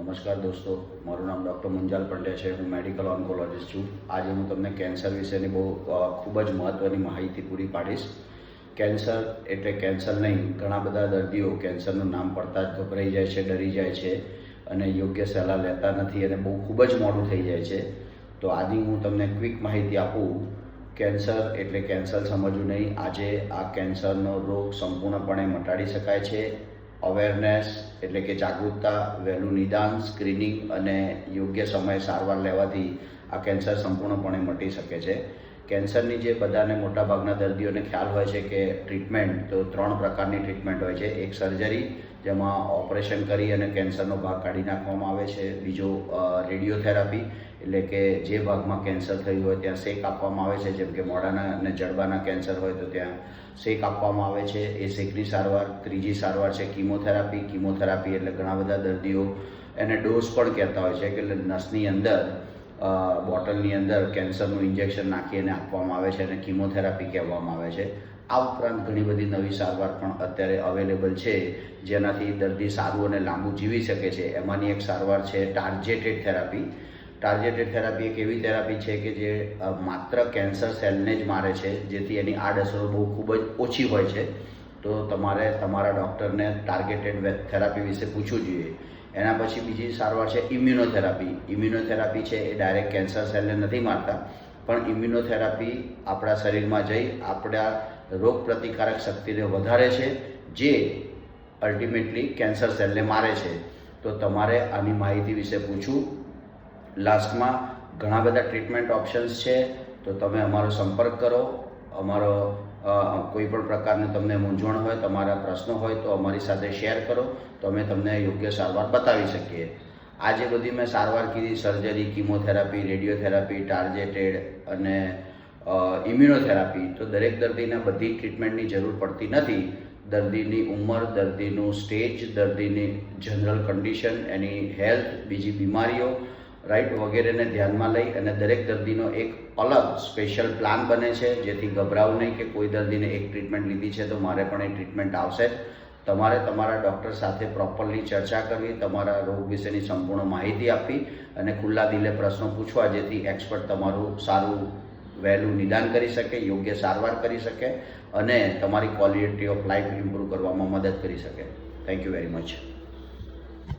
નમસ્કાર દોસ્તો, મારું નામ ડૉક્ટર મુંજાલ પંડ્યા છે. હું મેડિકલ ઓન્કોલોજિસ્ટ છું. આજે હું તમને કેન્સર વિશેની ખૂબ જ મહત્ત્વની માહિતી પૂરી પાડીશ. કેન્સર એટલે કેન્સર નહીં, ઘણા બધા દર્દીઓ કેન્સરનું નામ પડતા જ ગભરાઈ જાય છે, ડરી જાય છે અને યોગ્ય સલાહ લેતા નથી અને ખૂબ જ મોડું થઈ જાય છે. તો આજે હું તમને ક્વિક માહિતી આપું. કેન્સર એટલે કેન્સર સમજવું નહીં. આજે આ કેન્સરનો રોગ સંપૂર્ણપણે મટાડી શકાય છે. અવેરનેસ એટલે કે જાગૃતતા, વહેલું નિદાન, સ્ક્રીનિંગ અને યોગ્ય સમયે સારવાર લેવાથી આ કેન્સર સંપૂર્ણપણે મટી શકે છે. કેન્સરની જે બધાને મોટાભાગના દર્દીઓને ખ્યાલ હોય છે કે ટ્રીટમેન્ટ, તો 3 પ્રકારની ટ્રીટમેન્ટ હોય છે. એક સર્જરી, જેમાં ઓપરેશન કરી અને કેન્સરનો ભાગ કાઢી નાખવામાં આવે છે. બીજો રેડિયોથેરાપી, એટલે કે જે ભાગમાં કેન્સર થયું હોય ત્યાં શેક આપવામાં આવે છે, જેમ કે મોઢાના અને જડબાના કેન્સર હોય તો ત્યાં શેક આપવામાં આવે છે, એ શેકની સારવાર. ત્રીજી સારવાર છે કીમોથેરાપી. કીમોથેરાપી એટલે ઘણા બધા દર્દીઓ એને ડોઝ પણ કહેતા હોય છે, કે નસની અંદર બોટલની અંદર કેન્સરનું ઇન્જેક્શન નાખી અને આપવામાં આવે છે અને કીમોથેરાપી કહેવામાં આવે છે. આ ઉપરાંત ઘણી બધી નવી સારવાર પણ અત્યારે અવેલેબલ છે, જેનાથી દર્દી સારું અને લાંબુ જીવી શકે છે. એમાંની એક સારવાર છે ટાર્ગેટેડ થેરાપી. ટાર્ગેટેડ થેરાપી એક એવી થેરાપી છે કે જે માત્ર કેન્સર સેલને જ મારે છે, જેથી એની આડઅસરો ખૂબ જ ઓછી હોય છે. તો તમારે તમારા ડૉક્ટરને ટાર્ગેટેડ થેરાપી વિશે પૂછવું જોઈએ. એના પછી બીજી સારવાર છે ઇમ્યુનોથેરાપી. ઇમ્યુનોથેરાપી છે એ ડાયરેક્ટ કેન્સર સેલને નથી મારતા, પણ ઇમ્યુનોથેરાપી આપણા શરીરમાં જઈ આપણા રોગ પ્રતિકારક શક્તિને વધારે છે, જે અલ્ટિમેટલી કેન્સર સેલને મારે છે. તો તમારે આની માહિતી વિશે પૂછવું. લાસ્ટમાં ઘણા બધા ટ્રીટમેન્ટ ઓપ્શન્સ છે, તો તમે અમારો સંપર્ક કરો. અમારો કોઈ પણ પ્રકારની તમને મૂંઝવણ હોય, તમારા પ્રશ્નો હોય તો અમારી સાથે શેર કરો, તો અમે તમને યોગ્ય સારવાર બતાવી શકીએ. આ જે બધી મેં સારવાર કીધી, સર્જરી, કીમોથેરાપી, રેડિયોથેરાપી, ટાર્ગેટેડ અને ઇમ્યુનોથેરાપી, તો દરેક દર્દીને બધી ટ્રીટમેન્ટની જરૂર પડતી નથી. દર્દીની ઉંમર, દર્દીનું સ્ટેજ, દર્દીની જનરલ કન્ડિશન, એની હેલ્થ, બીજી બીમારીઓ વગેરેને ધ્યાનમાં લઈ અને દરેક દર્દીનો એક અલગ સ્પેશિયલ પ્લાન બને છે, જેથી ગભરાવું નહીં કે કોઈ દર્દીને એક ટ્રીટમેન્ટ લીધી છે તો મારે પણ એ ટ્રીટમેન્ટ આવશે જ. તમારે તમારા ડૉક્ટર સાથે પ્રોપરલી ચર્ચા કરવી, તમારા રોગ વિશેની સંપૂર્ણ માહિતી આપવી અને ખુલ્લા દિલે પ્રશ્નો પૂછવા, જેથી એક્સપર્ટ તમારું સારું વહેલું નિદાન કરી શકે, યોગ્ય સારવાર કરી શકે અને તમારી ક્વોલિટી ઓફ લાઈફ ઇમ્પ્રૂવ કરવામાં મદદ કરી શકે. Thank you very much.